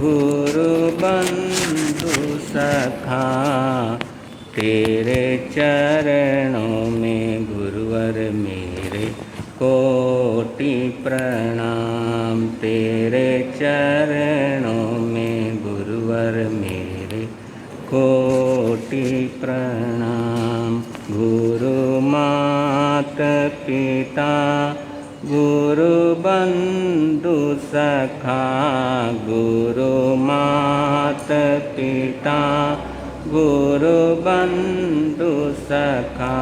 गुरु बंधु सखा, तेरे चरणों में गुरुवर मेरे कोटि प्रणाम। तेरे चरणों में गुरुवर मेरे कोटि प्रणाम। गुरु मात पिता गुरु बंधु सखा, गुरु मात पिता गुरु बंधु सखा,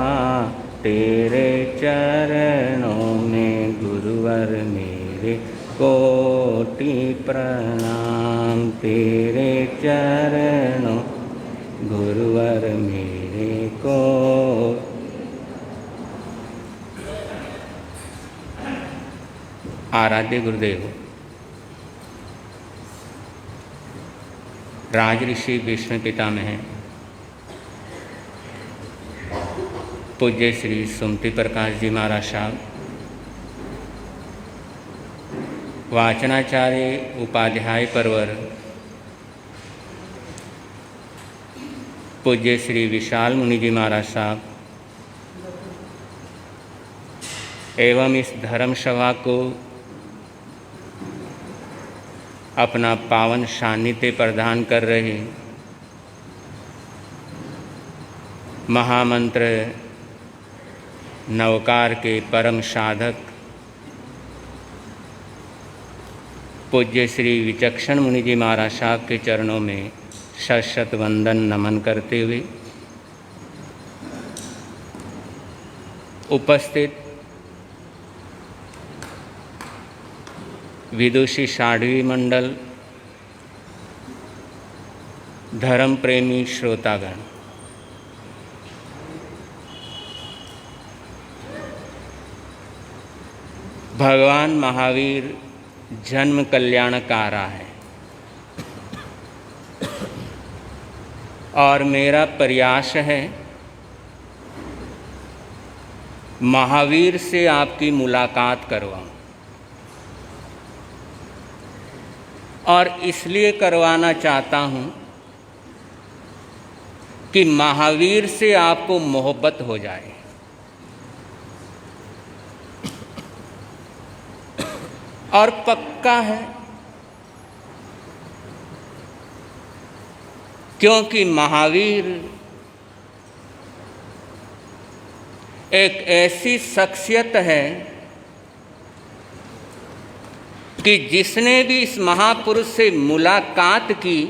तेरे चरणों में गुरुवर मेरे कोटि प्रणाम। तेरे चरणों गुरुवर मेरे को। आराध्य गुरुदेव राजऋषि विष्णु पितामह पूज्य श्री सुमति प्रकाश जी महाराज साहब, वाचनाचार्य उपाध्याय परवर पूज्य श्री विशाल मुनि जी महाराज साहब एवं इस धर्म सभा को अपना पावन सान्निध्य प्रदान कर रहे महामंत्र नवकार के परम साधक पूज्य श्री विचक्षण मुनि जी महाराज साहब के चरणों में शत शत वंदन नमन करते हुए उपस्थित विदुषी साध्वी मंडल, धर्म प्रेमी श्रोतागण, भगवान महावीर जन्म कल्याणकारा है और मेरा प्रयास है महावीर से आपकी मुलाकात करवाऊं, और इसलिए करवाना चाहता हूं कि महावीर से आपको मोहब्बत हो जाए। और पक्का है, क्योंकि महावीर एक ऐसी शख्सियत है कि जिसने भी इस महापुरुष से मुलाकात की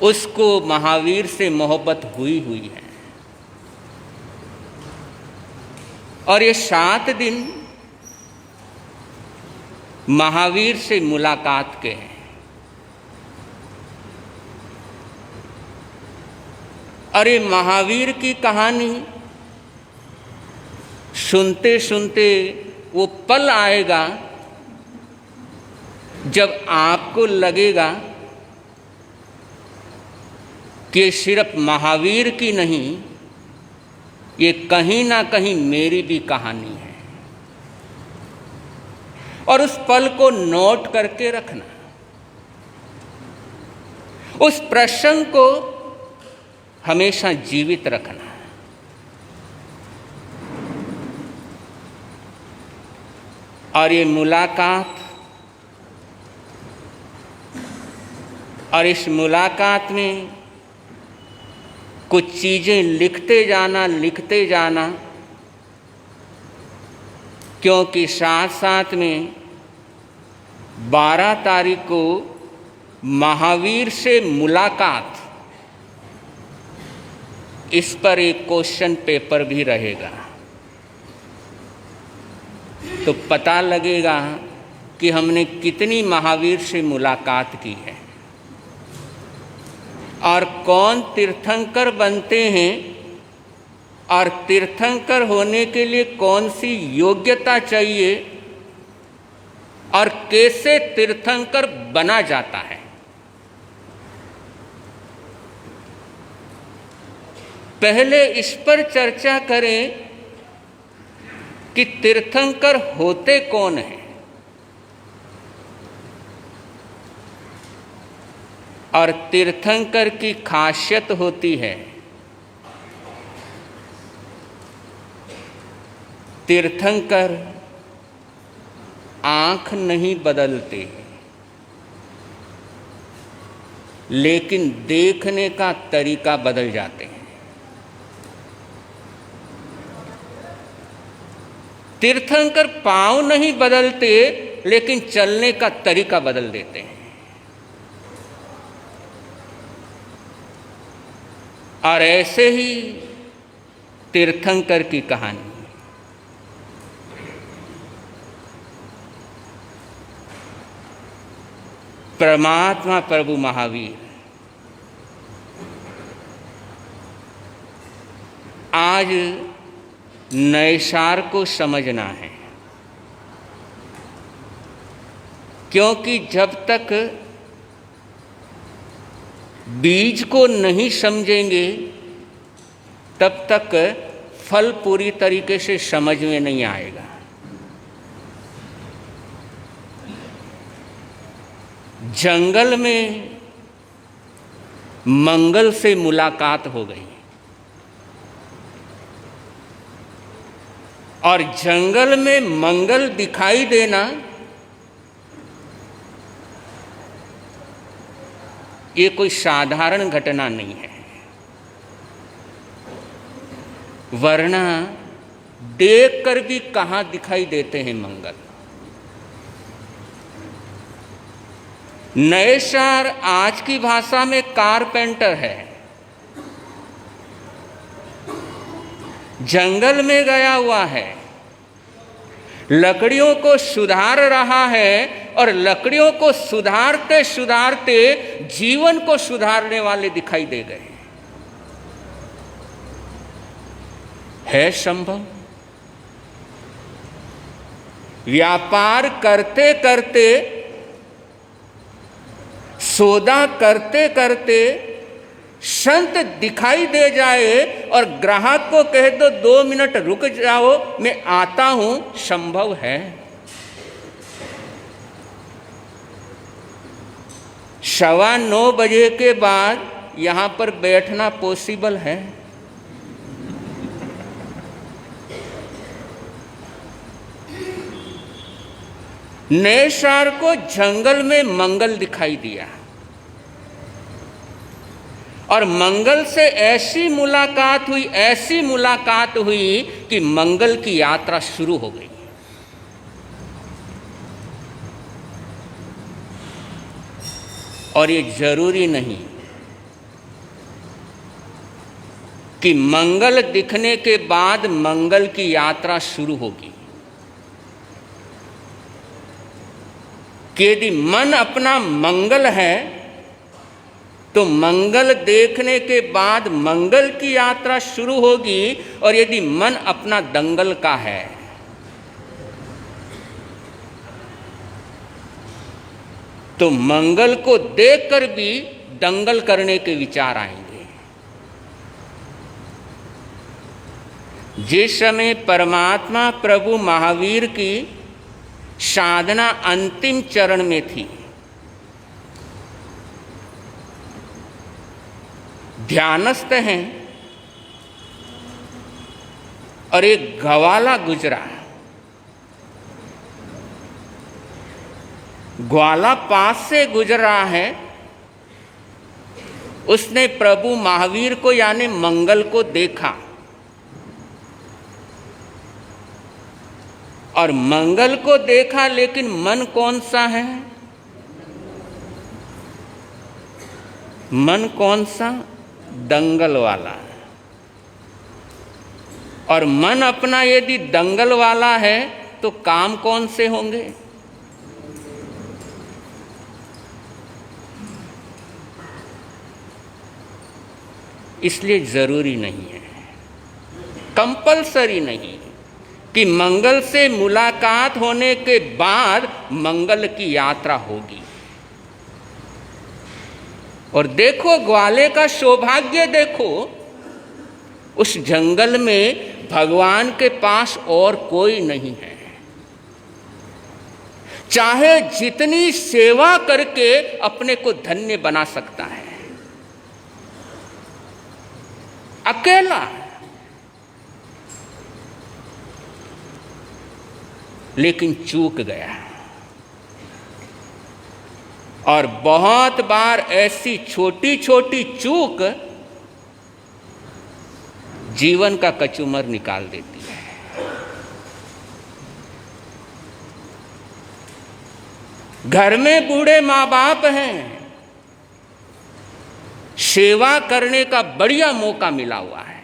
उसको महावीर से मोहब्बत हुई है। और ये 7 दिन महावीर से मुलाकात के हैं। अरे महावीर की कहानी सुनते सुनते वो पल आएगा जब आपको लगेगा कि सिर्फ महावीर की नहीं, ये कहीं ना कहीं मेरी भी कहानी है। और उस पल को नोट करके रखना, उस प्रसंग को हमेशा जीवित रखना। और ये मुलाकात, और इस मुलाकात में कुछ चीज़ें लिखते जाना, क्योंकि साथ साथ में 12 तारीख को महावीर से मुलाकात, इस पर एक क्वेश्चन पेपर भी रहेगा। तो पता लगेगा कि हमने कितनी महावीर से मुलाकात की है और कौन तीर्थंकर बनते हैं और तीर्थंकर होने के लिए कौन सी योग्यता चाहिए और कैसे तीर्थंकर बना जाता है। पहले इस पर चर्चा करें कि तीर्थंकर होते कौन हैं। और तीर्थंकर की खासियत होती है, तीर्थंकर आँख नहीं बदलते, लेकिन देखने का तरीका बदल जाते हैं। तीर्थंकर पाँव नहीं बदलते, लेकिन चलने का तरीका बदल देते हैं। और ऐसे ही तीर्थंकर की कहानी, परमात्मा प्रभु महावीर आज नैसार को समझना है, क्योंकि जब तक बीज को नहीं समझेंगे तब तक फल पूरी तरीके से समझ में नहीं आएगा। जंगल में मंगल से मुलाकात हो गई और जंगल में मंगल दिखाई देना ये कोई साधारण घटना नहीं है, वरना देखकर भी कहाँ दिखाई देते हैं मंगल। नैसार आज की भाषा में कारपेंटर है। जंगल में गया हुआ है, लकड़ियों को सुधार रहा है और लकड़ियों को सुधारते सुधारते जीवन को सुधारने वाले दिखाई दे गए। है संभव? व्यापार करते करते, सौदा करते करते संत दिखाई दे जाए और ग्राहक को कह दो 2 मिनट रुक जाओ मैं आता हूं, संभव है? 9:15 बजे के बाद यहां पर बैठना पॉसिबल है? नैसार को जंगल में मंगल दिखाई दिया और मंगल से ऐसी मुलाकात हुई कि मंगल की यात्रा शुरू हो गई। और ये जरूरी नहीं कि मंगल दिखने के बाद मंगल की यात्रा शुरू होगी, कि यदि मन अपना मंगल है तो मंगल देखने के बाद मंगल की यात्रा शुरू होगी, और यदि मन अपना दंगल का है तो मंगल को देखकर भी दंगल करने के विचार आएंगे। जिस समय परमात्मा प्रभु महावीर की साधना अंतिम चरण में थी, ध्यानस्थ हैं और एक ग्वाला गुजरा। ग्वाला पास से गुजर रहा है, उसने प्रभु महावीर को यानी मंगल को देखा और मंगल को देखा, लेकिन मन कौन सा है? मन कौन सा? दंगल वाला। और मन अपना यदि दंगल वाला है तो काम कौन से होंगे? इसलिए जरूरी नहीं है, कंपलसरी नहीं कि मंगल से मुलाकात होने के बाद मंगल की यात्रा होगी। और देखो ग्वाले का सौभाग्य, देखो उस जंगल में भगवान के पास और कोई नहीं है। चाहे जितनी सेवा करके अपने को धन्य बना सकता है, अकेला, लेकिन चूक गया। और बहुत बार ऐसी छोटी छोटी चूक जीवन का कचूमर निकाल देती है। घर में बूढ़े माँ बाप हैं, सेवा करने का बढ़िया मौका मिला हुआ है,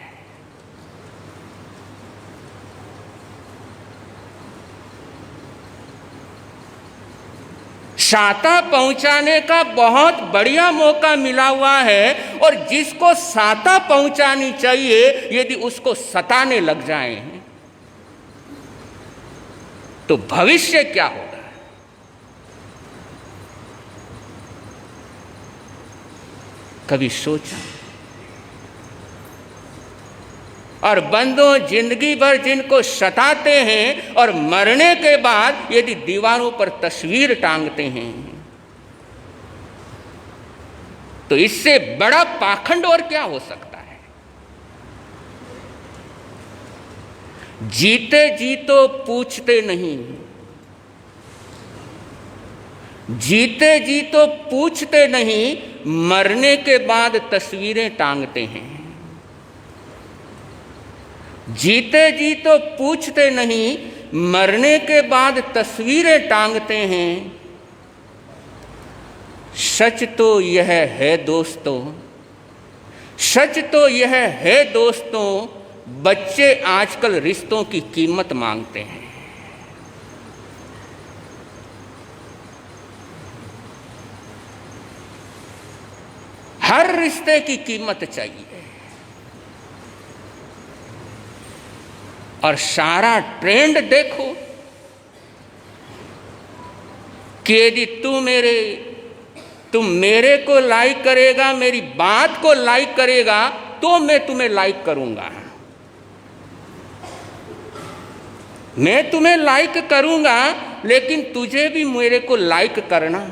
साता पहुंचाने का बहुत बढ़िया मौका मिला हुआ है, और जिसको साता पहुंचानी चाहिए यदि उसको सताने लग जाए तो भविष्य क्या होगा? कभी सोचा? और बंदों, जिंदगी भर जिनको सताते हैं और मरने के बाद यदि दीवारों पर तस्वीर टांगते हैं, तो इससे बड़ा पाखंड और क्या हो सकता है? जीते जी तो पूछते नहीं, जीते जी तो पूछते नहीं, मरने के बाद तस्वीरें टांगते हैं। जीते जी तो पूछते नहीं, मरने के बाद तस्वीरें टांगते हैं। सच तो यह है दोस्तों, सच तो यह है दोस्तों, बच्चे आजकल रिश्तों की कीमत मांगते हैं। हर रिश्ते की कीमत चाहिए, और सारा ट्रेंड देखो कि यदि तुम मेरे को लाइक करेगा, मेरी बात को लाइक करेगा, तो मैं तुम्हें लाइक करूंगा, मैं तुम्हें लाइक करूंगा, लेकिन तुझे भी मेरे को लाइक करना।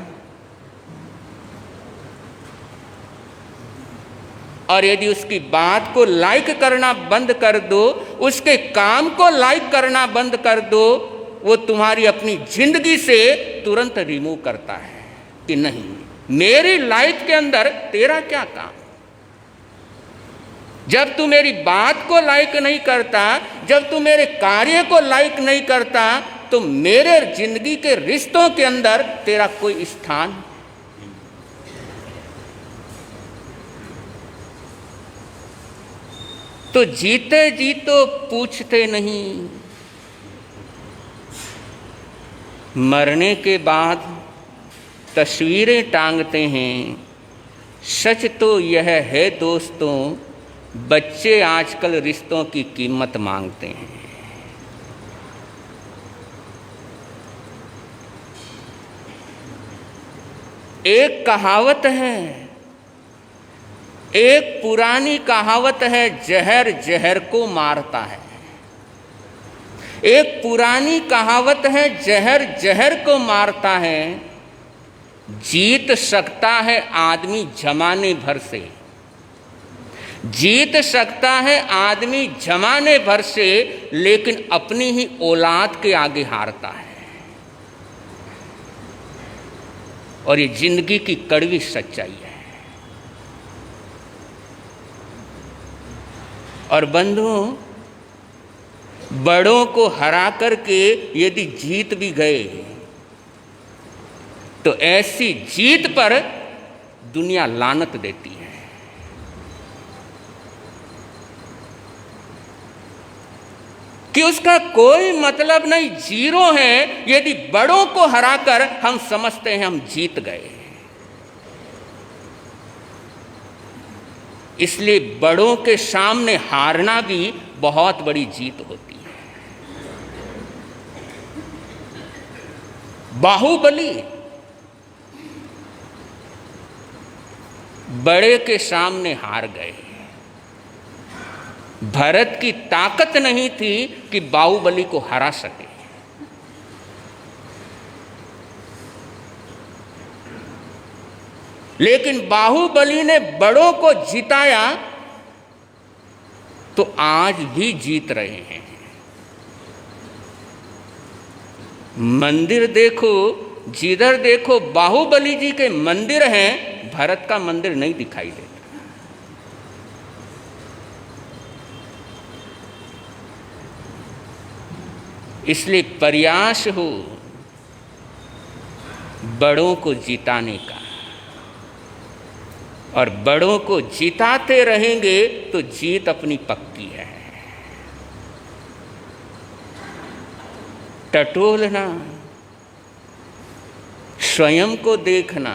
और यदि उसकी बात को लाइक करना बंद कर दो, उसके काम को लाइक करना बंद कर दो, वो तुम्हारी अपनी जिंदगी से तुरंत रिमूव करता है कि नहीं, मेरी लाइफ के अंदर तेरा क्या काम? जब तू मेरी बात को लाइक नहीं करता, जब तू मेरे कार्य को लाइक नहीं करता, तो मेरे जिंदगी के रिश्तों के अंदर तेरा कोई स्थान? तो जीते जी तो पूछते नहीं, मरने के बाद तस्वीरें टांगते हैं। सच तो यह है दोस्तों, बच्चे आजकल रिश्तों की कीमत मांगते हैं। एक कहावत है, एक पुरानी कहावत है, जहर जहर को मारता है। एक पुरानी कहावत है, जहर जहर को मारता है। जीत सकता है आदमी जमाने भर से, जीत सकता है आदमी जमाने भर से, लेकिन अपनी ही औलाद के आगे हारता है। और ये जिंदगी की कड़वी सच्चाई है। और बंधुओं, बड़ों को हरा करके यदि जीत भी गए, तो ऐसी जीत पर दुनिया लानत देती है। कि उसका कोई मतलब नहीं, जीरो है, यदि बड़ों को हराकर हम समझते हैं हम जीत गए। इसलिए बड़ों के सामने हारना भी बहुत बड़ी जीत होती है। बाहुबली बड़े के सामने हार गए। भरत की ताकत नहीं थी कि बाहुबली को हरा सके। लेकिन बाहुबली ने बड़ों को जिताया तो आज भी जीत रहे हैं। मंदिर देखो, जिधर देखो बाहुबली जी के मंदिर हैं, भरत का मंदिर नहीं दिखाई देता। इसलिए प्रयास हो बड़ों को जिताने का, और बड़ों को जिताते रहेंगे तो जीत अपनी पक्की है। टटोलना, स्वयं को देखना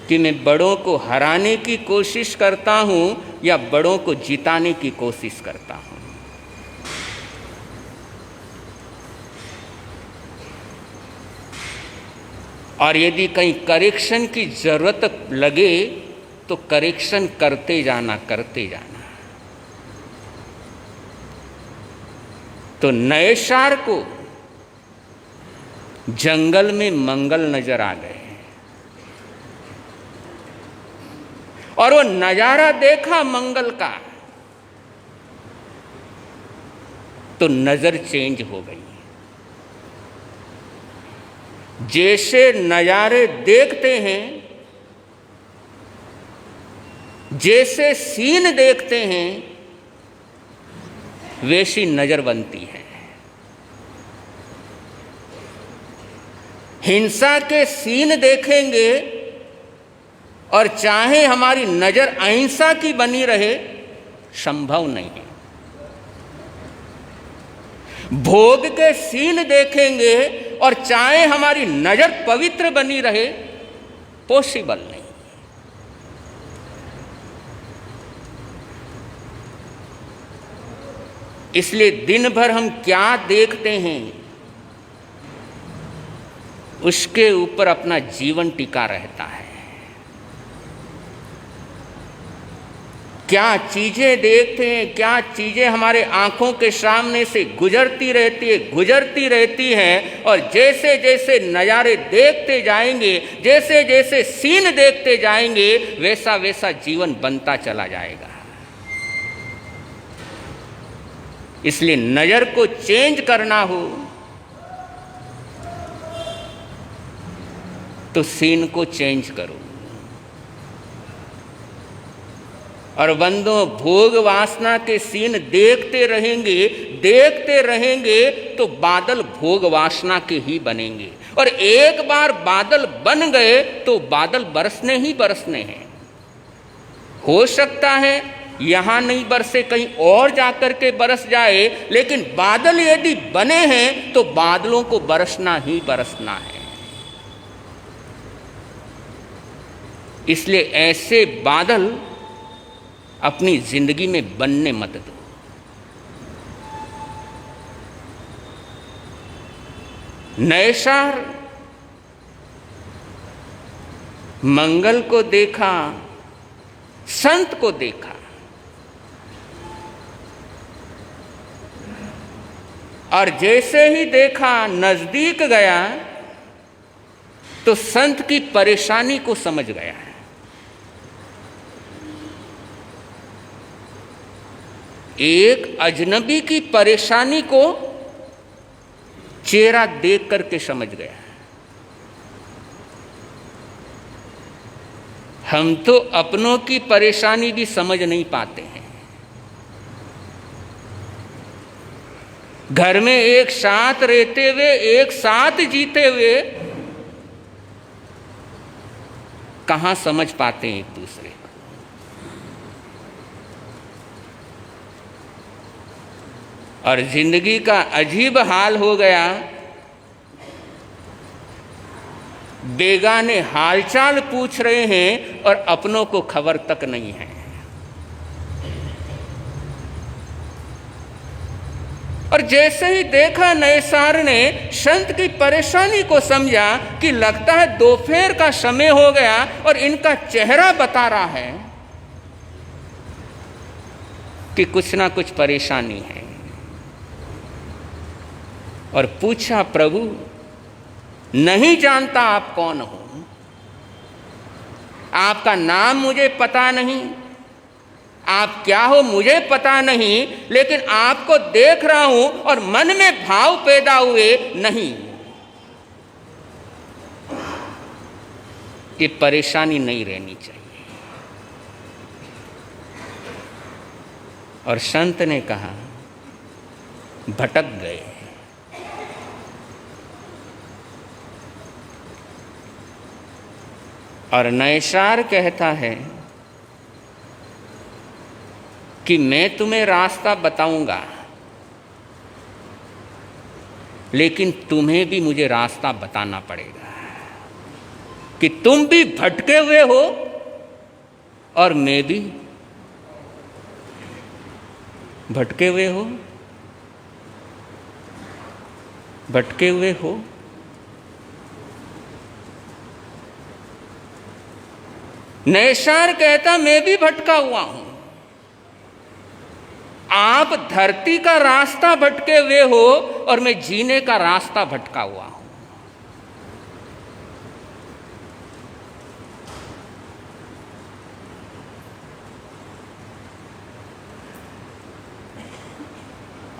कि मैं बड़ों को हराने की कोशिश करता हूं या बड़ों को जिताने की कोशिश करता हूं। और यदि कहीं करेक्शन की जरूरत लगे तो करेक्शन करते जाना, करते जाना। तो नैषार को जंगल में मंगल नजर आ गए और वो नजारा देखा मंगल का तो नजर चेंज हो गई। जैसे नजारे देखते हैं, जैसे सीन देखते हैं, वैसी नजर बनती है। हिंसा के सीन देखेंगे और चाहे हमारी नजर अहिंसा की बनी रहे, संभव नहीं है। भोग के सीन देखेंगे और चाहे हमारी नजर पवित्र बनी रहे, पॉसिबल नहीं। इसलिए दिन भर हम क्या देखते हैं, उसके ऊपर अपना जीवन टिका रहता है। क्या चीजें देखते हैं, क्या चीजें हमारे आंखों के सामने से गुजरती रहती है, और जैसे जैसे नज़ारे देखते जाएंगे, जैसे जैसे सीन देखते जाएंगे, वैसा वैसा जीवन बनता चला जाएगा। इसलिए नजर को चेंज करना हो तो सीन को चेंज करो। और बंदों, भोग वासना के सीन देखते रहेंगे तो बादल भोग वासना के ही बनेंगे, और एक बार बादल बन गए तो बादल बरसने ही बरसने हैं। हो सकता है यहां नहीं बरसे, कहीं और जाकर के बरस जाए, लेकिन बादल यदि बने हैं तो बादलों को बरसना ही बरसना है। इसलिए ऐसे बादल अपनी जिंदगी में बनने मत दो। नैषार मंगल को देखा, संत को देखा, और जैसे ही देखा, नजदीक गया तो संत की परेशानी को समझ गया है। एक अजनबी की परेशानी को चेहरा देख करके समझ गया। हम तो अपनों की परेशानी भी समझ नहीं पाते हैं। घर में एक साथ रहते हुए, एक साथ जीते हुए, कहां समझ पाते हैं एक दूसरे को। और जिंदगी का अजीब हाल हो गया, बेगाने हालचाल पूछ रहे हैं और अपनों को खबर तक नहीं है। और जैसे ही देखा, नैषार ने संत की परेशानी को समझा कि लगता है दोपहर का समय हो गया और इनका चेहरा बता रहा है कि कुछ ना कुछ परेशानी है। और पूछा, प्रभु नहीं जानता आप कौन हो, आपका नाम मुझे पता नहीं, आप क्या हो मुझे पता नहीं, लेकिन आपको देख रहा हूं और मन में भाव पैदा हुए नहीं। ये परेशानी नहीं रहनी चाहिए। और संत ने कहा भटक गए। और नैषार कहता है कि मैं तुम्हें रास्ता बताऊंगा, लेकिन तुम्हें भी मुझे रास्ता बताना पड़ेगा कि तुम भी भटके हुए हो और मैं भी भटके हुए हो, भटके हुए हो। नैषार कहता मैं भी भटका हुआ हूं। आप धरती का रास्ता भटके हुए हो और मैं जीने का रास्ता भटका हुआ हूं।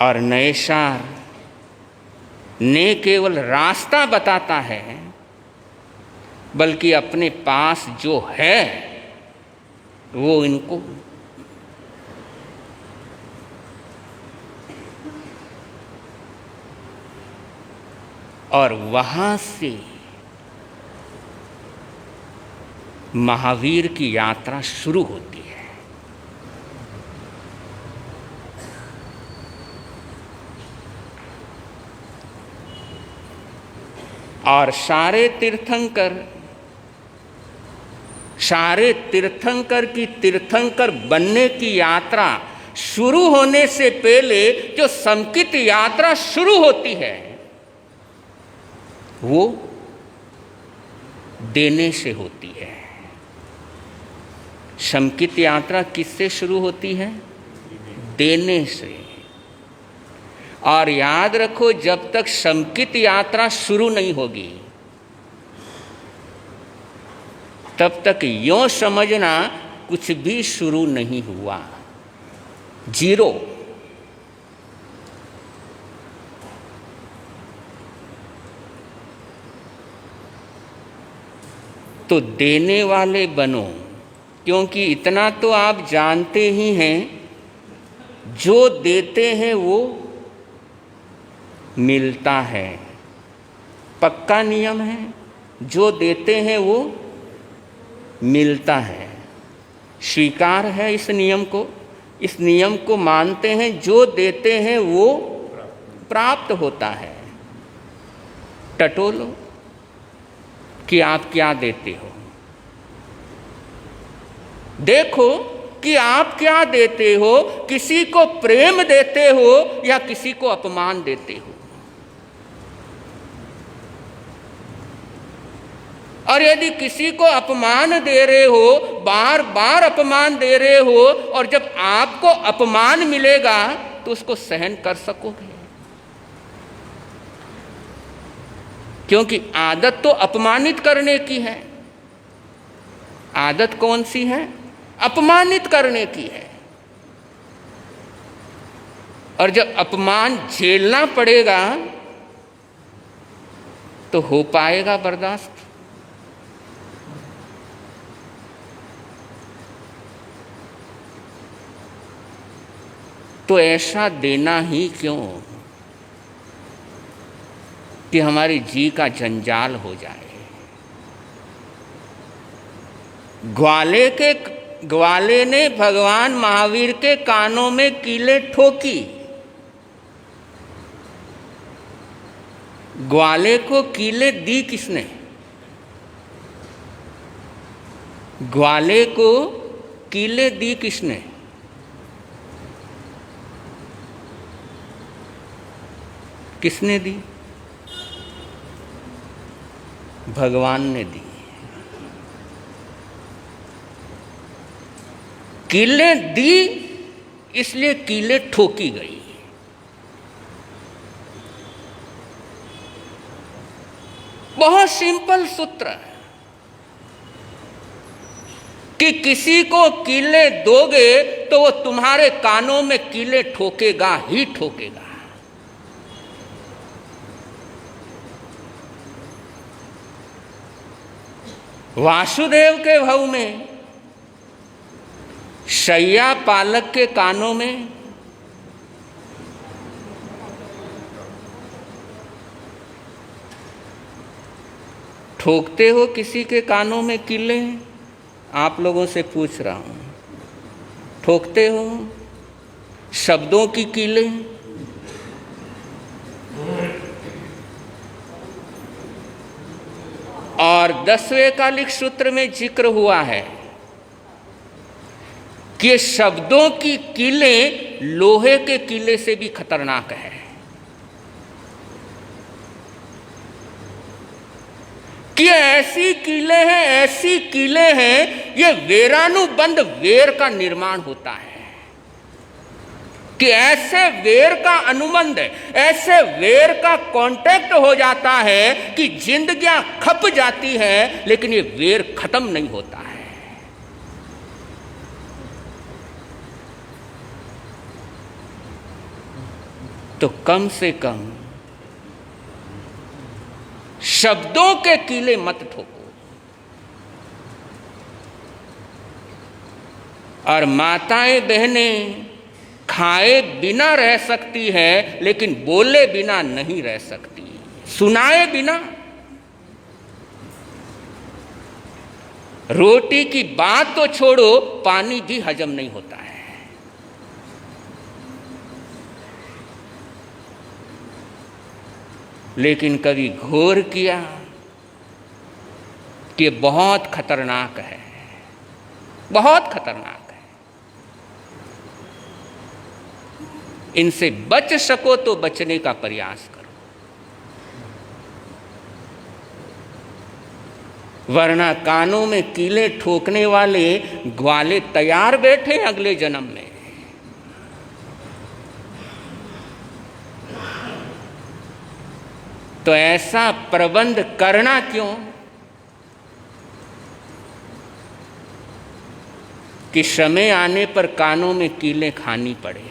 और नैषार ने केवल रास्ता बताता है, बल्कि अपने पास जो है वो इनको और वहां से महावीर की यात्रा शुरू होती है। और सारे तीर्थंकर की तीर्थंकर बनने की यात्रा शुरू होने से पहले जो संकित यात्रा शुरू होती है वो देने से होती है। संकित यात्रा किससे शुरू होती है? देने से। और याद रखो, जब तक संकित यात्रा शुरू नहीं होगी तब तक यों समझना कुछ भी शुरू नहीं हुआ, जीरो। तो देने वाले बनो, क्योंकि इतना तो आप जानते ही हैं, जो देते हैं वो मिलता है। पक्का नियम है, जो देते हैं वो मिलता है। स्वीकार है इस नियम को, इस नियम को मानते हैं, जो देते हैं वो प्राप्त होता है। टटोलो कि आप क्या देते हो, देखो कि आप क्या देते हो, किसी को प्रेम देते हो या किसी को अपमान देते हो। और यदि किसी को अपमान दे रहे हो, बार बार अपमान दे रहे हो, और जब आपको अपमान मिलेगा तो उसको सहन कर सकोगे, क्योंकि आदत तो अपमानित करने की है। आदत कौन सी है? अपमानित करने की है। और जब अपमान झेलना पड़ेगा तो हो पाएगा बर्दाश्त? तो ऐसा देना ही क्यों कि हमारी जी का जंजाल हो जाए। ग्वाले ने भगवान महावीर के कानों में कीलें ठोकी। ग्वाले को कीलें दी किसने? ग्वाले को कीलें दी किसने? किसने दी? भगवान ने दी। कीलें दी इसलिए कीलें ठोकी गई। बहुत सिंपल सूत्र है। कि किसी को कीले दोगे तो वो तुम्हारे कानों में कीले ठोकेगा ही ठोकेगा। वासुदेव के भव में शैया पालक के कानों में ठोकते हो किसी के कानों में कीले? आप लोगों से पूछ रहा हूं, ठोकते हो शब्दों की कीले? और 10वें कालिक सूत्र में जिक्र हुआ है कि शब्दों की कीले लोहे के कीले से भी खतरनाक है। कि ऐसी कीले हैं, ये वेरानुबंध वेर का निर्माण होता है। कि ऐसे वेर का अनुबंध है, ऐसे वेर का कांटेक्ट हो जाता है कि जिंदगियां खप जाती है, लेकिन ये वेर खत्म नहीं होता है। तो कम से कम शब्दों के कीले मत ठोको। और माताएं बहनें खाए बिना रह सकती है, लेकिन बोले बिना नहीं रह सकती, सुनाए बिना। रोटी की बात तो छोड़ो, पानी भी हजम नहीं होता है। लेकिन कभी घोर किया कि बहुत खतरनाक है, बहुत खतरनाक है। इनसे बच सको तो बचने का प्रयास करो, वरना कानों में कीले ठोकने वाले ग्वाले तैयार बैठे अगले जन्म में। तो ऐसा प्रबंध करना क्यों कि समय आने पर कानों में कीलें खानी पड़े।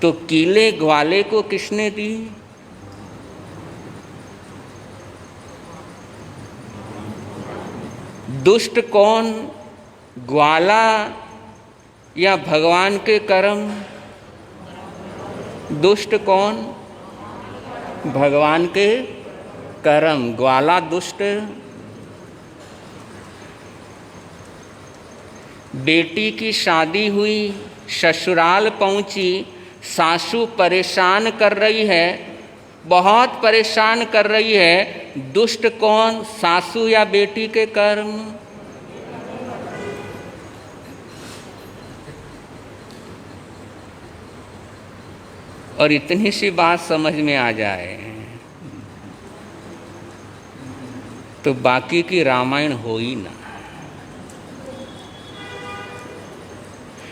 तो कीले ग्वाले को किसने दी? दुष्ट कौन, ग्वाला या भगवान के कर्म? दुष्ट कौन? भगवान के कर्म। ग्वाला दुष्ट। बेटी की शादी हुई, ससुराल पहुंची, सासू परेशान कर रही है, बहुत परेशान कर रही है। दुष्ट कौन, सासू या बेटी के कर्म? और इतनी सी बात समझ में आ जाए तो बाकी की रामायण हो ही ना।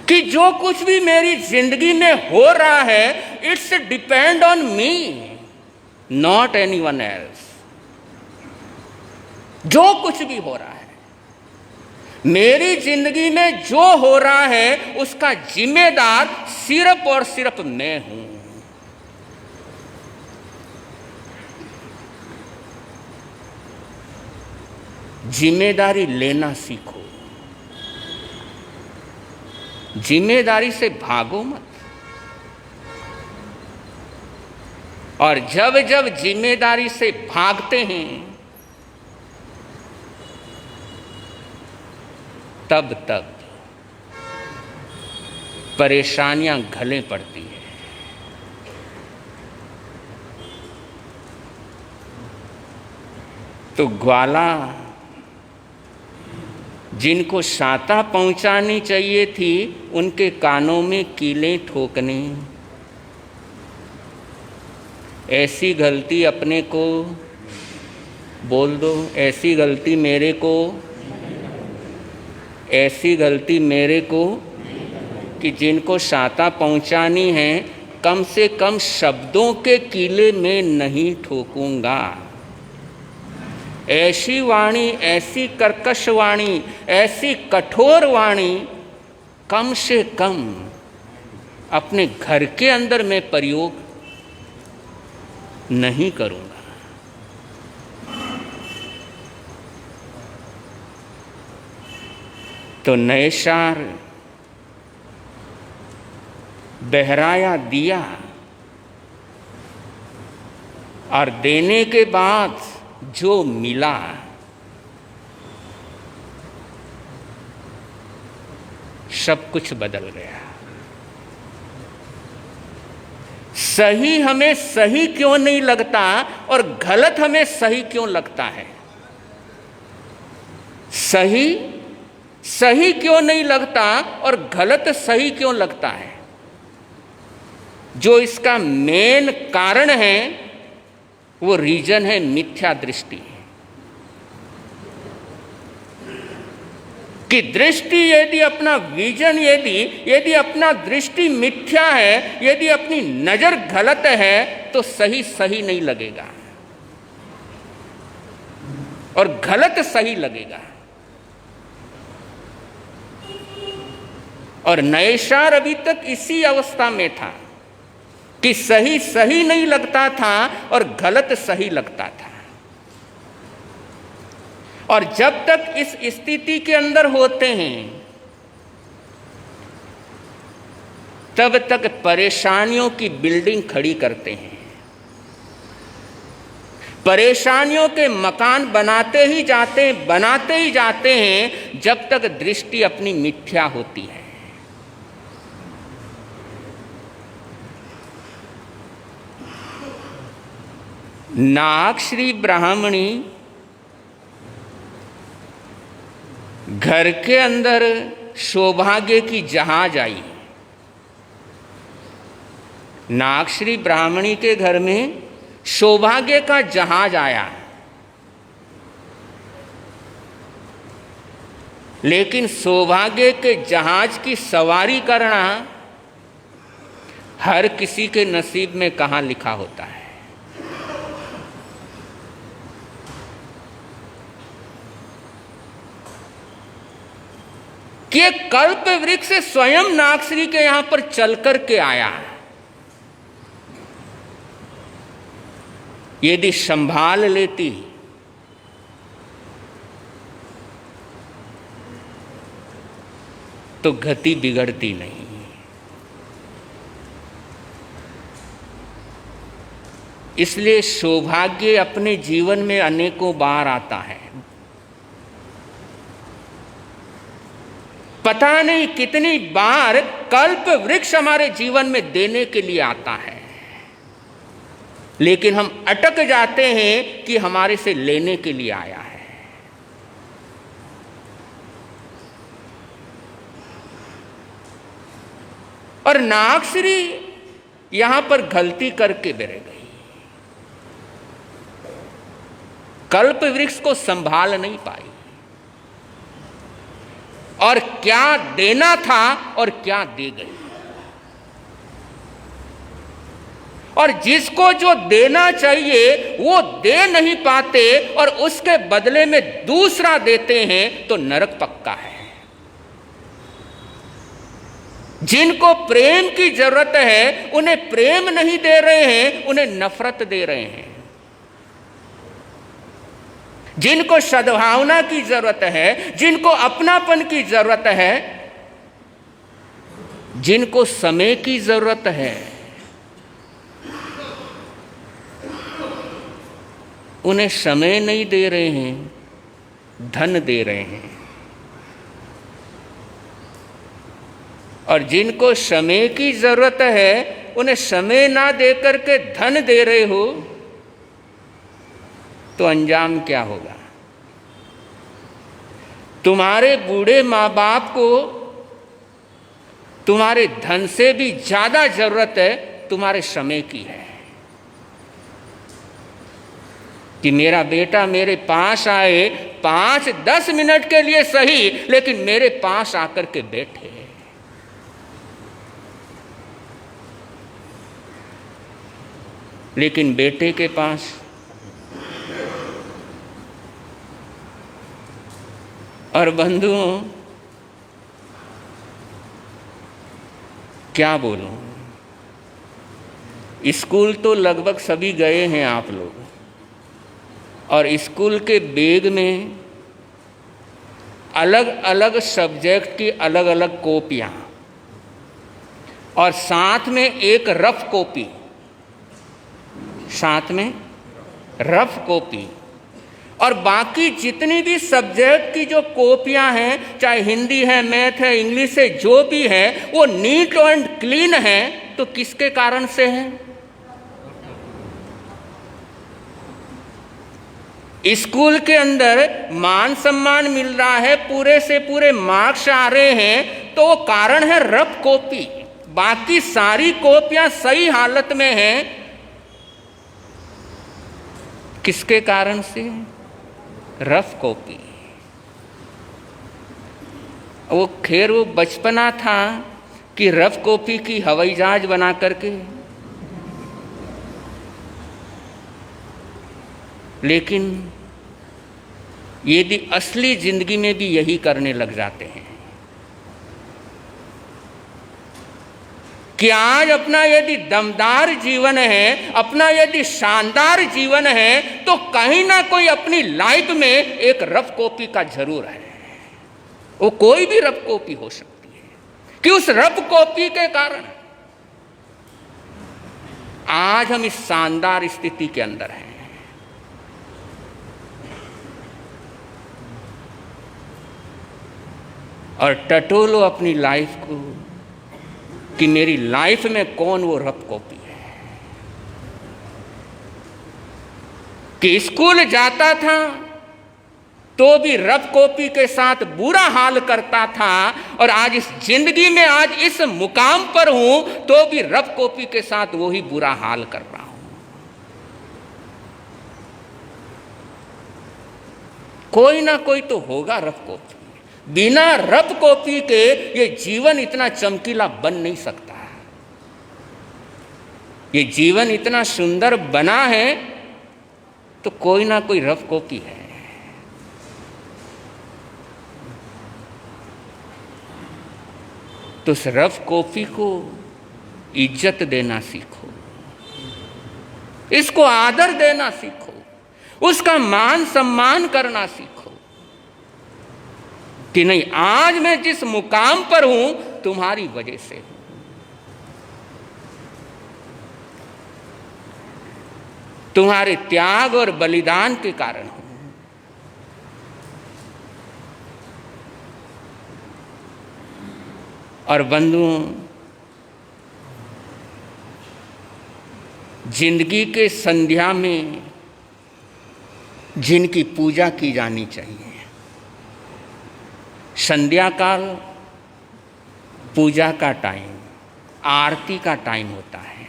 कि जो कुछ भी मेरी जिंदगी में हो रहा है, it's depend on me, not anyone else. जो कुछ भी हो रहा है मेरी जिंदगी में, जो हो रहा है उसका जिम्मेदार सिर्फ और सिर्फ मैं हूं। जिम्मेदारी लेना सीखो, जिम्मेदारी से भागो मत। और जब जब जिम्मेदारी से भागते हैं, तब तब परेशानियां गले पड़ती है। तो ग्वाला जिनको शाता पहुंचानी चाहिए थी, उनके कानों में कीलें ठोकने। ऐसी गलती अपने को बोल दो, ऐसी गलती मेरे को, ऐसी गलती मेरे को कि जिनको शाता पहुंचानी है, कम से कम शब्दों के कीले में नहीं ठोकूंगा। ऐसी वाणी, ऐसी कर्कश वाणी, ऐसी कठोर वाणी कम से कम अपने घर के अंदर मैं प्रयोग नहीं करूंगा। तो नैषार बहराया दिया और देने के बाद जो मिला सब कुछ बदल गया। सही हमें सही क्यों नहीं लगता और गलत हमें सही क्यों लगता है? सही सही क्यों नहीं लगता और गलत सही क्यों लगता है? जो इसका मेन कारण है वो रीजन है मिथ्या दृष्टि। कि दृष्टि यदि अपना विजन यदि अपना दृष्टि मिथ्या है, यदि अपनी नजर गलत है तो सही सही नहीं लगेगा और गलत सही लगेगा। और नैषार अभी तक इसी अवस्था में था कि सही सही नहीं लगता था और गलत सही लगता था। और जब तक इस स्थिति के अंदर होते हैं तब तक परेशानियों की बिल्डिंग खड़ी करते हैं, परेशानियों के मकान बनाते ही जाते हैं जब तक दृष्टि अपनी मिथ्या होती है। नागश्री ब्राह्मणी घर के अंदर सौभाग्य की जहाज आई। नागश्री ब्राह्मणी के घर में सौभाग्य का जहाज आया, लेकिन सौभाग्य के जहाज की सवारी करना हर किसी के नसीब में कहाँ लिखा होता है। कि कल्प वृक्ष स्वयं नागश्री के यहां पर चल कर के आया। यदि संभाल लेती तो गति बिगड़ती नहीं। इसलिए सौभाग्य अपने जीवन में अनेकों बार आता है। पता नहीं कितनी बार कल्प वृक्ष हमारे जीवन में देने के लिए आता है, लेकिन हम अटक जाते हैं कि हमारे से लेने के लिए आया है। और नागश्री यहां पर गलती करके रह गई, कल्प वृक्ष को संभाल नहीं पाई और क्या देना था और क्या दे गई। और जिसको जो देना चाहिए वो दे नहीं पाते और उसके बदले में दूसरा देते हैं तो नरक पक्का है। जिनको प्रेम की जरूरत है उन्हें प्रेम नहीं दे रहे हैं, उन्हें नफरत दे रहे हैं। जिनको सद्भावना की जरूरत है, जिनको अपनापन की जरूरत है, जिनको समय की जरूरत है, उन्हें समय नहीं दे रहे हैं, धन दे रहे हैं। और जिनको समय की जरूरत है उन्हें समय ना देकर के धन दे रहे हो तो अंजाम क्या होगा? तुम्हारे बूढ़े माँ बाप को तुम्हारे धन से भी ज्यादा जरूरत है तुम्हारे समय की है कि मेरा बेटा मेरे पास आए, 5-10 मिनट के लिए सही, लेकिन मेरे पास आकर के बैठे। लेकिन बेटे के पास और बंधुओं, क्या बोलूं, स्कूल तो लगभग सभी गए हैं आप लोग, और स्कूल के बैग में अलग अलग सब्जेक्ट की अलग अलग कॉपियाँ, और साथ में एक रफ कॉपी, साथ में रफ कॉपी, और बाकी जितनी भी सब्जेक्ट की जो कॉपियां हैं, चाहे हिंदी है, मैथ है, इंग्लिश है, जो भी है, वो नीट एंड क्लीन है। तो किसके कारण से है? स्कूल के अंदर मान सम्मान मिल रहा है, पूरे से पूरे मार्क्स आ रहे हैं, तो वो कारण है रफ कॉपी। बाकी सारी कॉपियां सही हालत में हैं, किसके कारण से? Rough copy. वो खैर वो बचपना था कि रफ कॉपी की हवाई जहाज बना करके, लेकिन यदि असली जिंदगी में भी यही करने लग जाते हैं कि आज अपना यदि दमदार जीवन है, अपना यदि शानदार जीवन है, तो कहीं ना कोई अपनी लाइफ में एक रफ कॉपी का जरूर है। वो कोई भी रफ कॉपी हो सकती है कि उस रफ कॉपी के कारण आज हम इस शानदार स्थिति के अंदर हैं। और टटोलो अपनी लाइफ को कि मेरी लाइफ में कौन वो रफ कॉपी है कि स्कूल जाता था तो भी रफ कॉपी के साथ बुरा हाल करता था, और आज इस जिंदगी में, आज इस मुकाम पर हूं तो भी रफ कॉपी के साथ वही बुरा हाल कर रहा हूं। कोई ना कोई तो होगा रफ कॉपी। बिना रफ कॉपी के ये जीवन इतना चमकीला बन नहीं सकता। ये जीवन इतना सुंदर बना है तो कोई ना कोई रफ कॉपी है। तो उस रफ कॉपी को इज्जत देना सीखो, इसको आदर देना सीखो, उसका मान सम्मान करना सीखो कि नहीं, आज मैं जिस मुकाम पर हूं तुम्हारी वजह से हूं। तुम्हारे त्याग और बलिदान के कारण हूं। और बंधुओं, जिंदगी के संध्या में जिनकी पूजा की जानी चाहिए, संध्या काल पूजा का टाइम, आरती का टाइम होता है,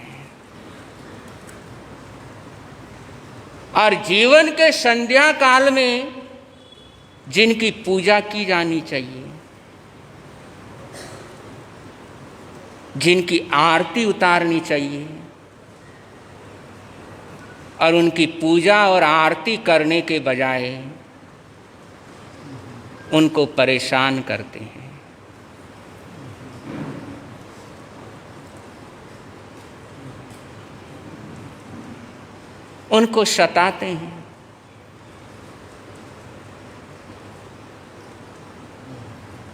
और जीवन के संध्या काल में जिनकी पूजा की जानी चाहिए, जिनकी आरती उतारनी चाहिए, और उनकी पूजा और आरती करने के बजाय उनको परेशान करते हैं, उनको सताते हैं।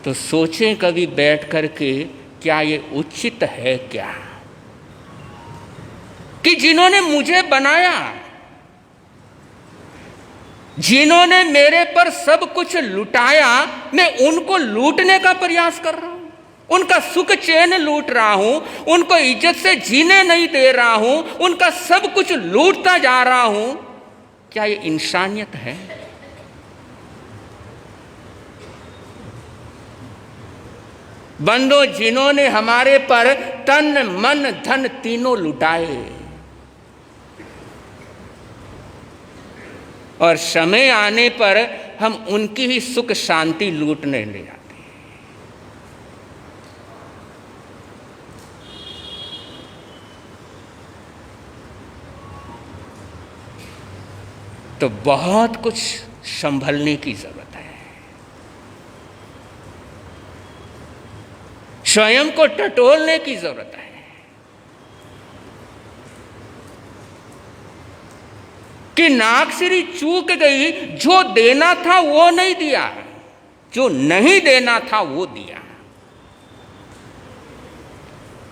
तो सोचें कभी बैठ करके, क्या ये उचित है क्या कि जिन्होंने मुझे बनाया, जिन्होंने मेरे पर सब कुछ लुटाया, मैं उनको लूटने का प्रयास कर रहा हूं, उनका सुख चैन लूट रहा हूं, उनको इज्जत से जीने नहीं दे रहा हूं, उनका सब कुछ लूटता जा रहा हूं। क्या ये इंसानियत है? बंदो, जिन्होंने हमारे पर तन मन धन तीनों लुटाए, और समय आने पर हम उनकी ही सुख शांति लूटने ले जाते हैं। तो बहुत कुछ संभलने की जरूरत है। स्वयं को टटोलने की जरूरत है। कि नाकसिरी चूक गई, जो देना था वो नहीं दिया, जो नहीं देना था वो दिया,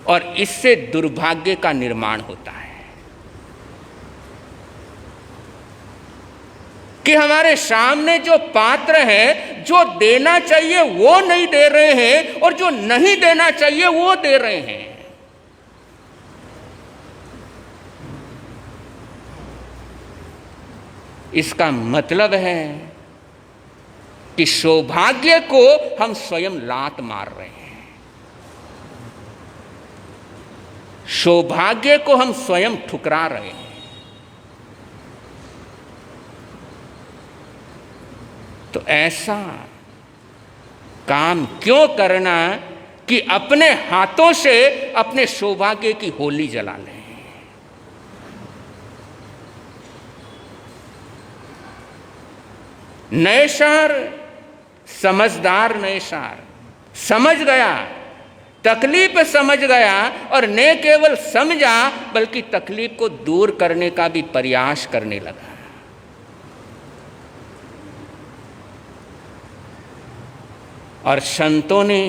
और इससे दुर्भाग्य का निर्माण होता है कि हमारे सामने जो पात्र है, जो देना चाहिए वो नहीं दे रहे हैं, और जो नहीं देना चाहिए वो दे रहे हैं। इसका मतलब है कि सौभाग्य को हम स्वयं लात मार रहे हैं, सौभाग्य को हम स्वयं ठुकरा रहे हैं। तो ऐसा काम क्यों करना कि अपने हाथों से अपने सौभाग्य की होली जला लें। नैषार, समझदार नैषार समझ गया, तकलीफ समझ गया, और न केवल समझा बल्कि तकलीफ को दूर करने का भी प्रयास करने लगा। और संतों ने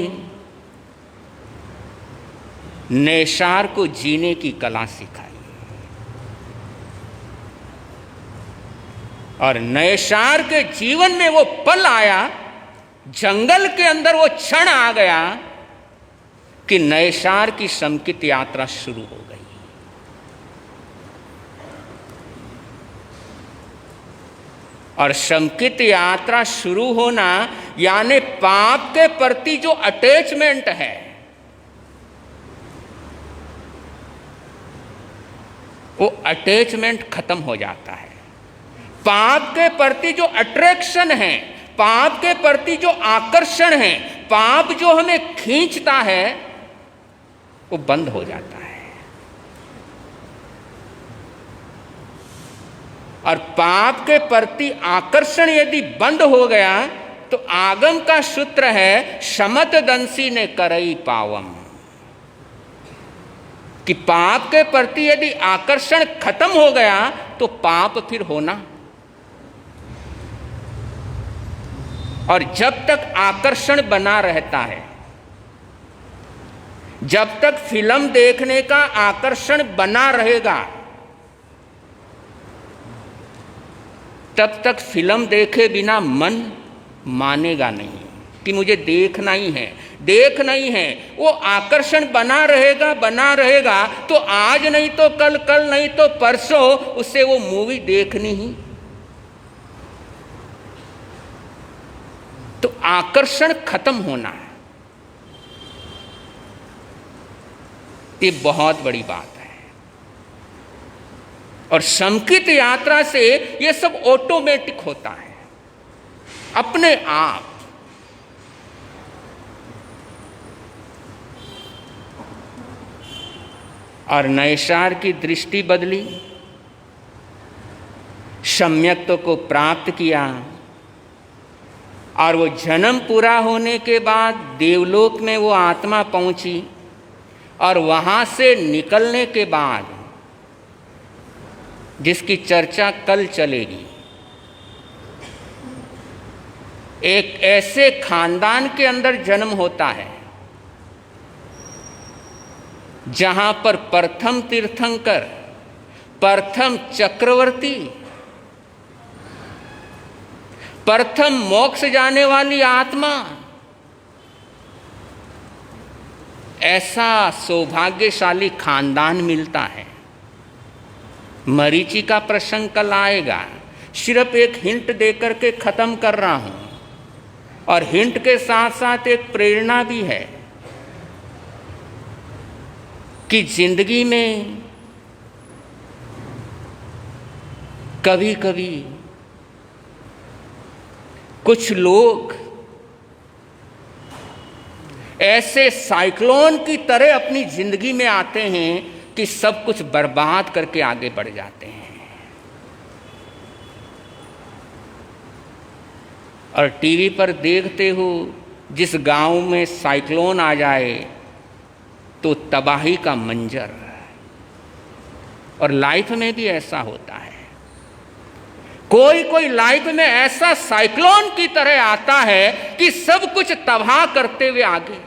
नैषार को जीने की कला सिखाई, और नैषार के जीवन में वो पल आया, जंगल के अंदर वो क्षण आ गया कि नैषार की समकित यात्रा शुरू हो गई। और समकित यात्रा शुरू होना यानी पाप के प्रति जो अटैचमेंट है, वो अटैचमेंट खत्म हो जाता है। पाप के प्रति जो अट्रैक्शन है, पाप के प्रति जो आकर्षण है, पाप जो हमें खींचता है, वो बंद हो जाता है। और पाप के प्रति आकर्षण यदि बंद हो गया तो आगम का सूत्र है शमत दंसी ने करई पावम, कि पाप के प्रति यदि आकर्षण खत्म हो गया तो पाप फिर होना। और जब तक आकर्षण बना रहता है, जब तक फिल्म देखने का आकर्षण बना रहेगा, तब तक फिल्म देखे बिना मन मानेगा नहीं कि मुझे देखना ही है, देखना ही है। वो आकर्षण बना रहेगा, तो आज नहीं तो कल, कल नहीं तो परसों उससे वो मूवी देखनी ही। तो आकर्षण खत्म होना है, ये बहुत बड़ी बात है। और समकित यात्रा से ये सब ऑटोमेटिक होता है, अपने आप। और नैषार की दृष्टि बदली, सम्यक्त्व को प्राप्त किया, और वो जन्म पूरा होने के बाद देवलोक में वो आत्मा पहुंची, और वहाँ से निकलने के बाद, जिसकी चर्चा कल चलेगी, एक ऐसे खानदान के अंदर जन्म होता है जहाँ पर प्रथम तीर्थंकर, प्रथम चक्रवर्ती, प्रथम मोक्ष जाने वाली आत्मा, ऐसा सौभाग्यशाली खानदान मिलता है। मरीचि का प्रसंग कल आएगा, सिर्फ एक हिंट देकर के खत्म कर रहा हूं, और हिंट के साथ साथ एक प्रेरणा भी है कि जिंदगी में कभी कभी कुछ लोग ऐसे साइक्लोन की तरह अपनी जिंदगी में आते हैं कि सब कुछ बर्बाद करके आगे बढ़ जाते हैं। और टीवी पर देखते हो, जिस गांव में साइक्लोन आ जाए तबाही का मंजर। और लाइफ में भी ऐसा होता है, कोई कोई लाइफ में ऐसा साइक्लोन की तरह आता है कि सब कुछ तबाह करते हुए आगे।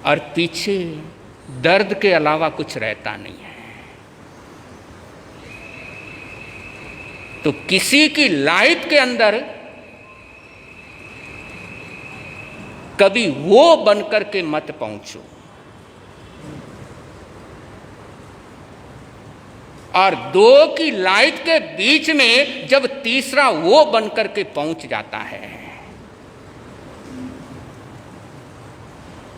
और पीछे दर्द के अलावा कुछ रहता नहीं है। तो किसी की लाइफ के अंदर कभी वो बनकर के मत पहुंचो, और दो की लाइफ के बीच में जब तीसरा वो बनकर के पहुंच जाता है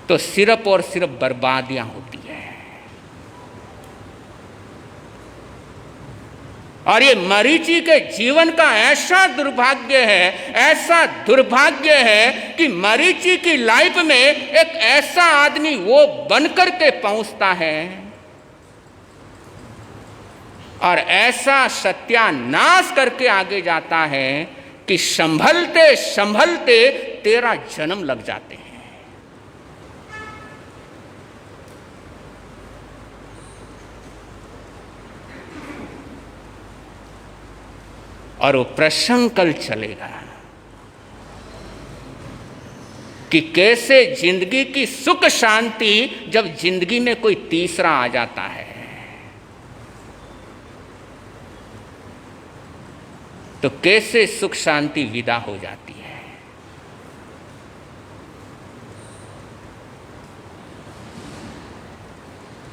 तो सिर्फ और सिर्फ बर्बादियां होती है। और ये मरीचि के जीवन का ऐसा दुर्भाग्य है, ऐसा दुर्भाग्य है कि मरीचि की लाइफ में एक ऐसा आदमी वो बनकर के पहुंचता है और ऐसा सत्यानाश करके आगे जाता है कि संभलते संभलते 13 जन्म लग जाते हैं। और वो प्रसंग कल चलेगा कि कैसे जिंदगी की सुख शांति जब जिंदगी में कोई तीसरा आ जाता है तो कैसे सुख शांति विदा हो जाती है।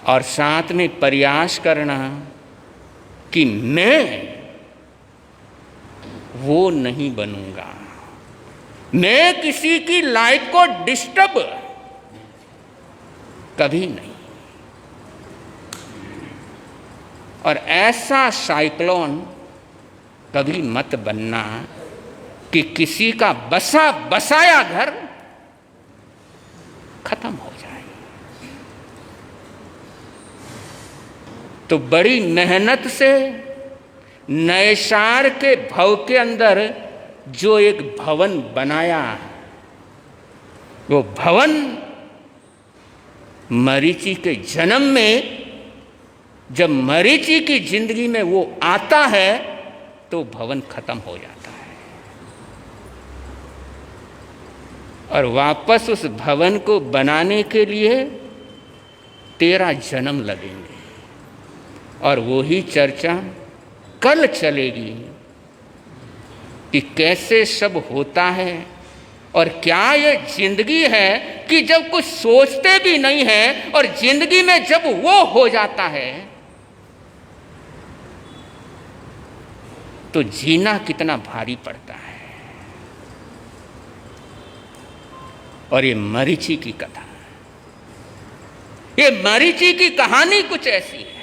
और साथ में प्रयास करना कि मैं वो नहीं बनूंगा, मैं किसी की लाइफ को डिस्टर्ब कभी नहीं। और ऐसा साइक्लोन कभी मत बनना कि किसी का बसा बसाया घर खत्म हो जाए। तो बड़ी मेहनत से नैसार के भव के अंदर जो एक भवन बनाया, वो भवन मरीचि के जन्म में जब मरीचि की जिंदगी में वो आता है तो भवन खत्म हो जाता है और वापस उस भवन को बनाने के लिए 13 जन्म लगेंगे। और वही चर्चा कल चलेगी कि कैसे सब होता है और क्या ये जिंदगी है कि जब कुछ सोचते भी नहीं है और जिंदगी में जब वो हो जाता है तो जीना कितना भारी पड़ता है। और ये मरीचि की कथा, ये मरीचि की कहानी कुछ ऐसी है।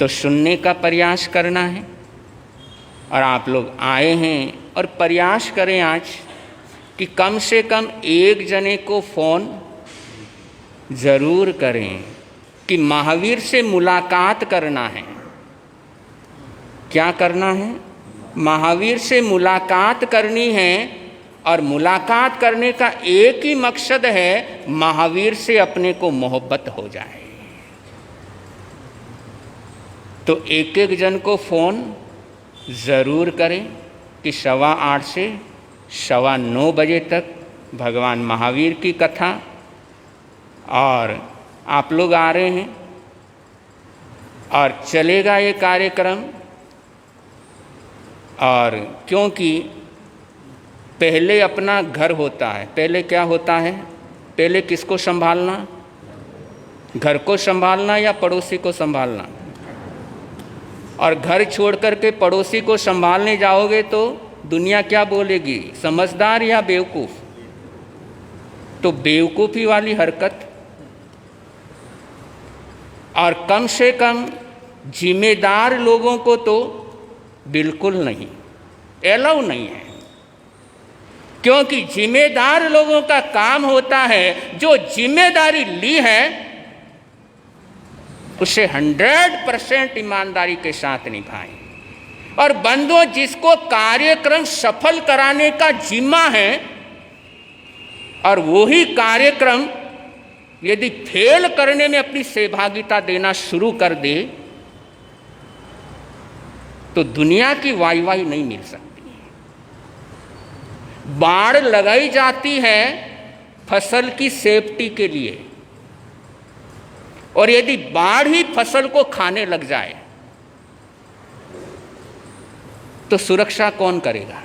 तो सुनने का प्रयास करना है और आप लोग आए हैं और प्रयास करें आज कि कम से कम एक जने को फोन जरूर करें कि महावीर से मुलाकात करना है। क्या करना है? महावीर से मुलाकात करनी है। और मुलाकात करने का एक ही मकसद है, महावीर से अपने को मोहब्बत हो जाए। तो एक एक जन को फ़ोन ज़रूर करें कि 8:15 से 9:15 बजे तक भगवान महावीर की कथा। और आप लोग आ रहे हैं और चलेगा ये कार्यक्रम। और क्योंकि पहले अपना घर होता है, पहले क्या होता है? पहले किसको संभालना? घर को संभालना या पड़ोसी को संभालना? और घर छोड़ करके पड़ोसी को संभालने जाओगे तो दुनिया क्या बोलेगी? समझदार या बेवकूफ़? तो बेवकूफ़ी वाली हरकत। और कम से कम जिम्मेदार लोगों को तो बिल्कुल नहीं, एलाउ नहीं है। क्योंकि जिम्मेदार लोगों का काम होता है जो जिम्मेदारी ली है उसे 100% ईमानदारी के साथ निभाएं। और बंधुओं, जिसको कार्यक्रम सफल कराने का जिम्मा है और वही कार्यक्रम यदि फेल करने में अपनी सहभागिता देना शुरू कर दे तो दुनिया की वाहवाही नहीं मिल सकती। बाड़ लगाई जाती है फसल की सेफ्टी के लिए, और यदि बाढ़ ही फसल को खाने लग जाए तो सुरक्षा कौन करेगा?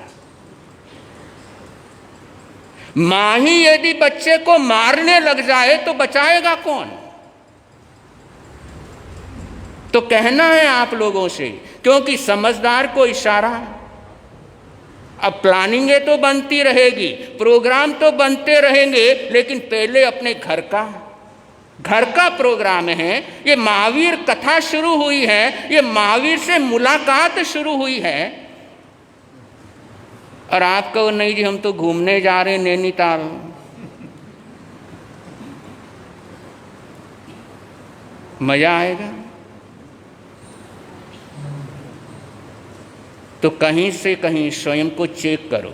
मां ही यदि बच्चे को मारने लग जाए तो बचाएगा कौन? तो कहना है आप लोगों से, क्योंकि समझदार को इशारा, अब प्लानिंगें तो बनती रहेगी, प्रोग्राम तो बनते रहेंगे, लेकिन पहले अपने घर का प्रोग्राम है। ये महावीर कथा शुरू हुई है, ये महावीर से मुलाकात शुरू हुई है, और आप कहो नहीं जी हम तो घूमने जा रहे हैं नैनीताल। मजा आएगा? तो कहीं से कहीं स्वयं को चेक करो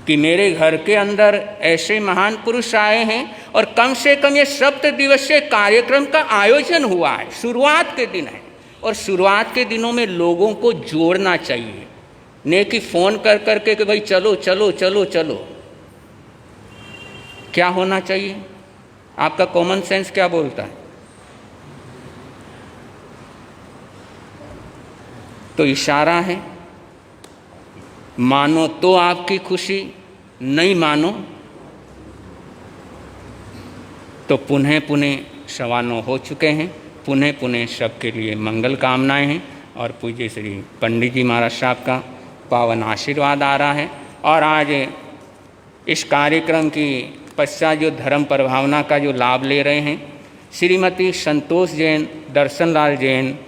कि मेरे घर के अंदर ऐसे महान पुरुष आए हैं, और कम से कम ये 7 दिवसीय कार्यक्रम का आयोजन हुआ है, शुरुआत के दिन है, और शुरुआत के दिनों में लोगों को जोड़ना चाहिए, ने कि फोन कर करके कि भाई चलो चलो चलो चलो। क्या होना चाहिए? आपका कॉमन सेंस क्या बोलता है? तो इशारा है, मानो तो आपकी खुशी, नहीं मानो तो पुनः पुनः सवानों हो चुके हैं। पुनः पुनः सबके लिए मंगल कामनाएं हैं, और पूज्य श्री पंडित जी महाराज साहब का पावन आशीर्वाद आ रहा है। और आज इस कार्यक्रम की पश्चात जो धर्म प्रभावना का जो लाभ ले रहे हैं, श्रीमती संतोष जैन, दर्शन लाल जैन,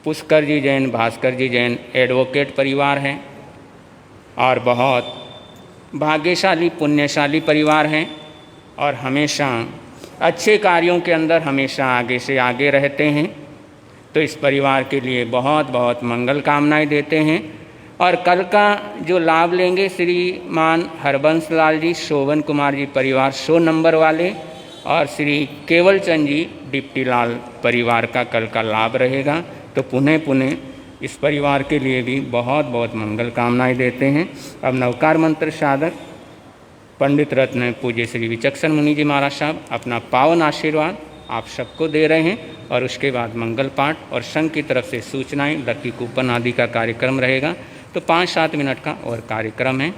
पुष्कर जी जैन, भास्कर जी जैन एडवोकेट परिवार हैं, और बहुत भाग्यशाली पुण्यशाली परिवार हैं, और हमेशा अच्छे कार्यों के अंदर हमेशा आगे से आगे रहते हैं। तो इस परिवार के लिए बहुत बहुत मंगल कामनाएं देते हैं। और कल का जो लाभ लेंगे श्रीमान हरबंस लाल जी, शोभन कुमार जी परिवार 100 नंबर वाले, और श्री केवल चंद जी डिप्टी लाल परिवार का कल का लाभ रहेगा। तो पुनः पुनः इस परिवार के लिए भी बहुत बहुत मंगल कामनाएं देते हैं। अब नवकार मंत्र साधक पंडित रत्न पूज्य श्री विचक्षण मुनि जी महाराज साहब अपना पावन आशीर्वाद आप सबको दे रहे हैं, और उसके बाद मंगल पाठ और संघ की तरफ से सूचनाएं, लकी कूपन आदि का कार्यक्रम रहेगा। तो 5-7 मिनट का और कार्यक्रम है।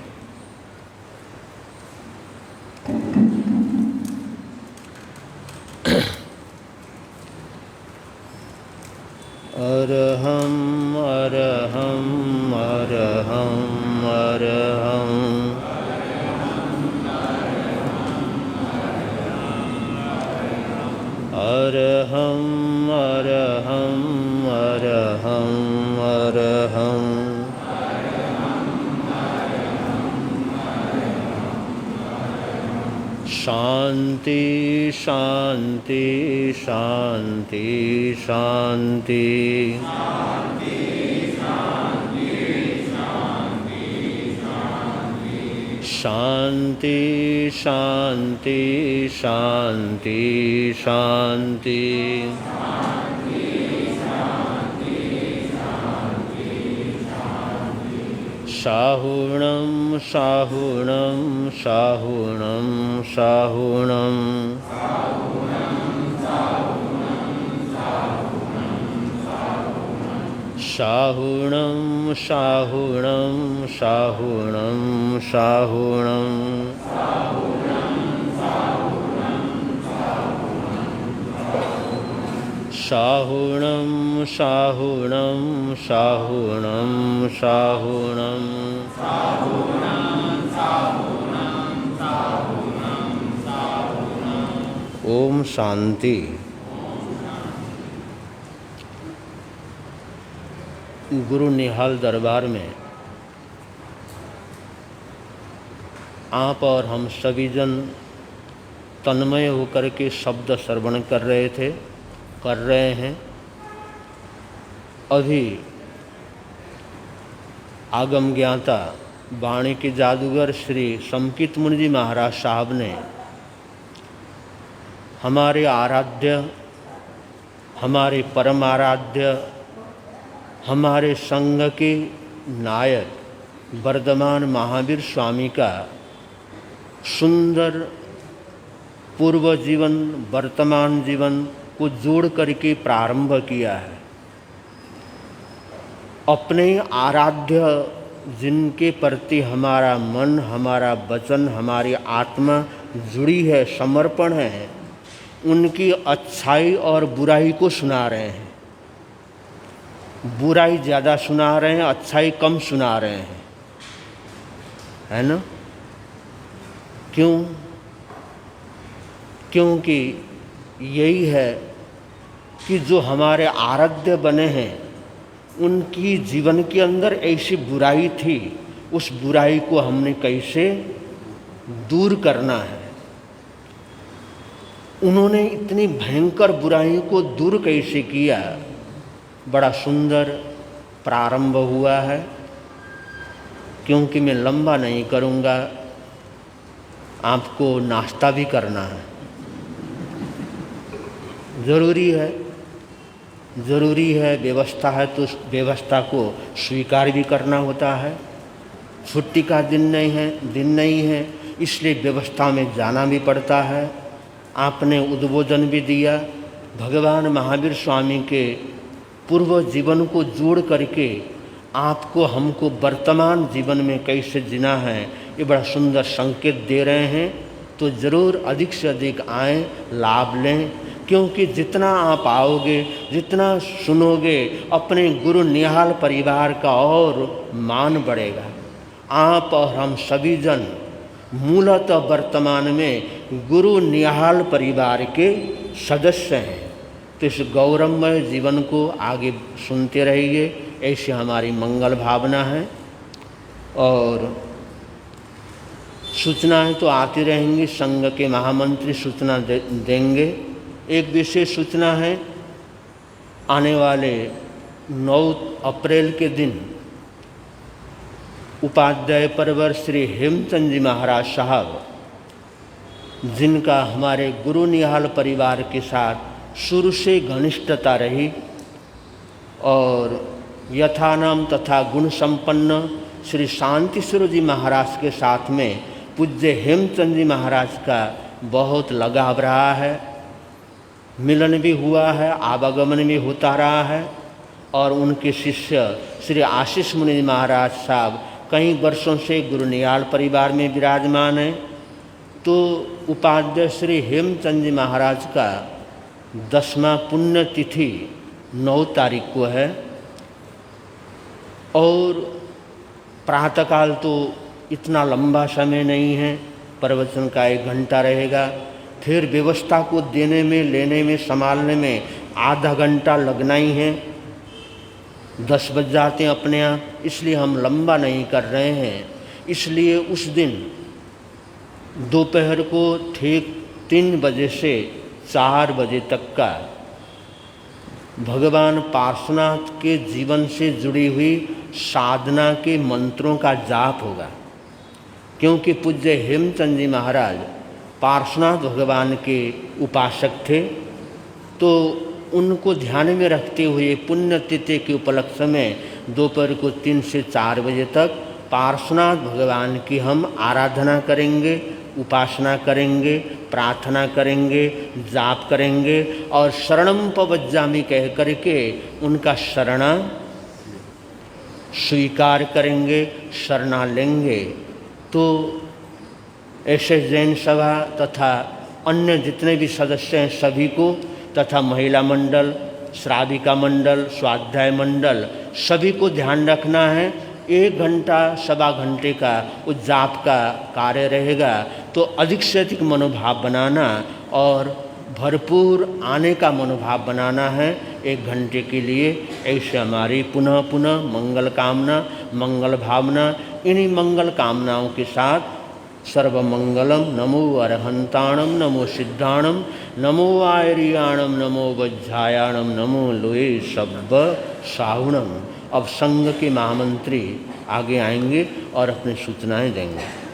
अरहं अरहं अरहं अरहं अरहं अरहं अरहं अरहं शांति शांति शांति शांति शांति शांति शांति शांति शाहुणं शाहुणं शाहुणं शाहुणं शाहुणं शाहुणं शाहुणं शाहुणं शाहुणं शाहुणं शाहुणं शाहुणं ओम शांति। गुरु निहाल दरबार में आप और हम सभी जन तन्मय होकर के शब्द श्रवण कर रहे हैं। अभी आगम ज्ञाता वाणी के जादूगर श्री समकित मुनि जी महाराज साहब ने हमारे आराध्य, हमारे परम आराध्य, हमारे संघ के नायक वर्धमान महावीर स्वामी का सुंदर पूर्व जीवन वर्तमान जीवन को जोड़ करके प्रारंभ किया है। अपने आराध्य जिनके प्रति हमारा मन, हमारा वचन, हमारी आत्मा जुड़ी है, समर्पण है, उनकी अच्छाई और बुराई को सुना रहे हैं। बुराई ज़्यादा सुना रहे हैं, अच्छाई कम सुना रहे हैं, है ना? क्यों? क्योंकि यही है कि जो हमारे आराध्य बने हैं उनकी जीवन के अंदर ऐसी बुराई थी, उस बुराई को हमने कैसे दूर करना है। उन्होंने इतनी भयंकर बुराई को दूर कैसे किया, बड़ा सुंदर प्रारंभ हुआ है। क्योंकि मैं लंबा नहीं करूँगा, आपको नाश्ता भी करना है, ज़रूरी है, व्यवस्था है तो उस व्यवस्था को स्वीकार भी करना होता है। छुट्टी का दिन नहीं है, इसलिए व्यवस्था में जाना भी पड़ता है। आपने उद्बोधन भी दिया, भगवान महावीर स्वामी के पूर्व जीवन को जोड़ करके आपको हमको वर्तमान जीवन में कैसे जीना है, ये बड़ा सुंदर संकेत दे रहे हैं। तो ज़रूर अधिक से अधिक आएँ, लाभ लें, क्योंकि जितना आप आओगे, जितना सुनोगे, अपने गुरु निहाल परिवार का और मान बढ़ेगा। आप और हम सभी जन मूलतः वर्तमान में गुरु निहाल परिवार के सदस्य हैं। तो इस गौरवमय जीवन को आगे सुनते रहिए, ऐसी हमारी मंगल भावना है। और सूचनाएं तो आती रहेंगी, संघ के महामंत्री सूचना देंगे। एक विशेष सूचना है, आने वाले 9 अप्रैल के दिन उपाध्याय परवर श्री हेमचंद जी महाराज साहब, जिनका हमारे गुरु निहाल परिवार के साथ शुरू से घनिष्ठता रही और यथानाम तथा गुण संपन्न श्री शांतिस्वरूप जी महाराज के साथ में पूज्य हेमचंद जी महाराज का बहुत लगाव रहा है। मिलन भी हुआ है, आवागमन भी होता रहा है। और उनके शिष्य श्री आशीष मुनि महाराज साहब कई वर्षों से गुरु निहाल परिवार में विराजमान हैं। तो उपाध्याय श्री हेमचंद जी महाराज का 10वां पुण्यतिथि 9 तारीख को है। और प्रातःकाल तो इतना लंबा समय नहीं है, प्रवचन का 1 घंटा रहेगा। फिर व्यवस्था को देने में, लेने में, संभालने में आधा घंटा लगना ही है। 10 बज जाते हैं अपने आप, इसलिए हम लंबा नहीं कर रहे हैं। इसलिए उस दिन दोपहर को ठीक 3 बजे से 4 बजे तक का भगवान पार्श्वनाथ के जीवन से जुड़ी हुई साधना के मंत्रों का जाप होगा। क्योंकि पूज्य हेमचंद जी महाराज पार्श्वनाथ भगवान के उपासक थे, तो उनको ध्यान में रखते हुए पुण्यतिथि के उपलक्ष्य में दोपहर को 3 से 4 बजे तक पार्श्वनाथ भगवान की हम आराधना करेंगे, उपासना करेंगे, प्रार्थना करेंगे, जाप करेंगे और शरणम पवज्जामि कह करके उनका शरणा स्वीकार करेंगे, शरणा लेंगे। तो ऐसे जैन सभा तथा अन्य जितने भी सदस्य हैं सभी को, तथा महिला मंडल, श्राविका मंडल, स्वाध्याय मंडल, सभी को ध्यान रखना है। 1 घंटा 1.25 घंटे का उस जाप का कार्य रहेगा। तो अधिक से अधिक मनोभाव बनाना और भरपूर आने का मनोभाव बनाना है 1 घंटे के लिए। ऐसे हमारी पुनः पुनः मंगल कामना, मंगल भावना, इन्हीं मंगल कामनाओं के साथ सर्वमंगलम। नमो अरहंताणम, नमो सिद्धाणम, नमो आयरियाणम, नमो वज्जायाणम, नमो लोये सब्ब साहुणम। अब संघ के महामंत्री आगे आएंगे और अपनी सूचनाएं देंगे।